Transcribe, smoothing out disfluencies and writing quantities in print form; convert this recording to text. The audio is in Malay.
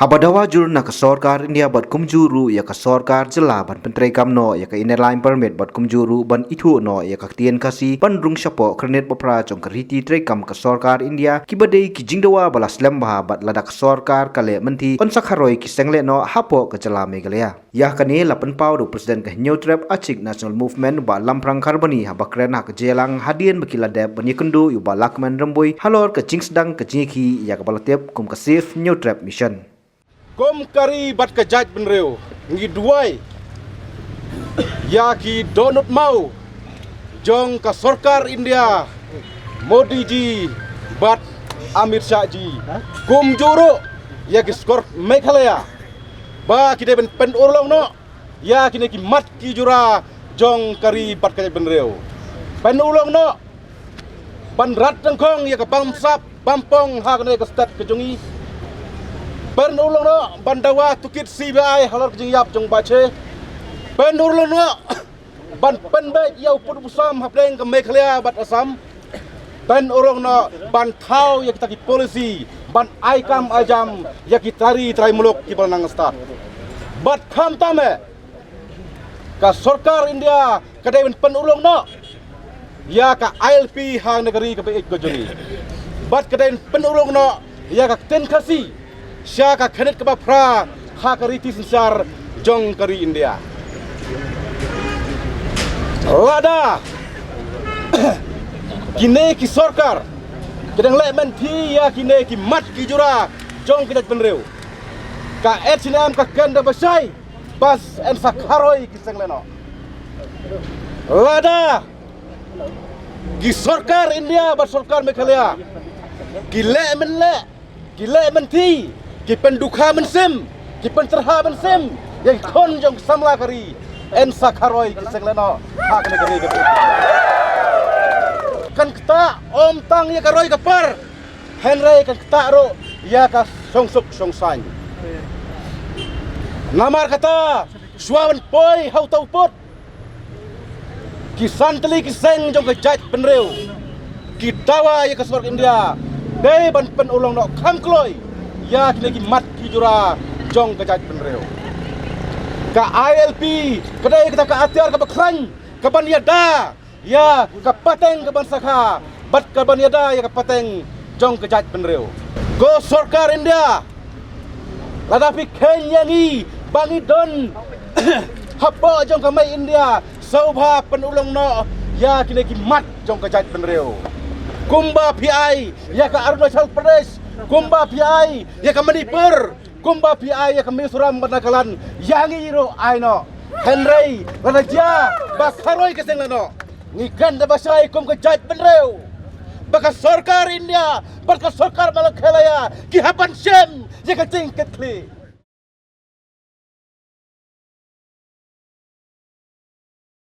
Habadawa jurna ka sarkar India bat kumjuru ya ka sarkar jela ban pentrai kamno ya ka inline permit bat kumjuru ban ithu no ya ka tien kasi ban rung shapo krenet bapra chong kariti trai kam ka sarkar India ki badei ki jingdawa balas lembah bat ladak sarkar kale menti on sakharoi ki sengle no hapo ka jela megalaya ya kane lapan pau do presiden ka neutrap achik national movement ba lamprang karbani habakren hak jelang hadien bakila deb ban yakundu yu ba lakman ramboi halor ka jingsdang ka jinki ya ka balatep kum ka safe neutrap mission Kom kari bat ke jaj benreu ngi duai ya ki donut mau jong ka sarkar India Modi ji bat Amir Shah ji kum juru ya ki skor Meghalaya ba ki deben pen urlong no ya ki ne ki mat ki jura jong kari bat ke jaj benreu pen urlong no ban rat tengkong ya ka bamsap bampong ha ne ka stat ke jongi Penulung no bandawa tukit CBI halor kejing yap jong bache. Penulung no ban penbek yau put busam hapleng ke Meghalaya bat Assam. Penulung no ban thau ya kita ki polisi ban aikam ajam ya ki tari muluk ki balanang stat. Bat kham tame ka sarkar India kadai penulung no ya ka ILP hang negeri ke baik gojoni. Bat kadai penulung no ya ka ten kasi Syaka khanet ke bapra ha kariti sensar jong kari India. Lada kine ki sarkar kedang le menti ya kine ki mat ki jura jong kita penreu. Ka etsinam ka kanda basai bas en sakharoi ki sengleno. Lada ki sarkar India bat sarkar Meghalaya. Ki le menti ki pendukha mensem ki penterha mensem yang kon jong samla kari en sakharoi ki sengleno hak negeri ke kan kita om tang ya karoi ke par henry kan kita ro ya ka songsuk songsang namar kata suawan poi hau tau pot ki santli ki seng jong ke jaj penreu ki dawa ya ka sarkar India dei ban pen ulong no kham kloi ya kini mat ki jura jong ke jaj penreu ka ILP kedai kita ka atiar ka bakran ka banyada ya ka pateng ka bansakha bat ka banyada ya ka pateng jong ke jaj penreu go sarkar India ladapi Kenya ni bangi don hapo jong ka mai India saubha penulong no ya kini mat jong ke jaj penreu kumba PI ya ka Arunachal Pradesh kumba PI ya ka Manipur kumba PI ya ka Mizoram Nagaland yangi iro aino Henry Raja bakharoi ke senglano ngikan da basai kum ke jaj penreu baka sarkar India baka sarkar Meghalaya ki hapan sem ya ka tingket kli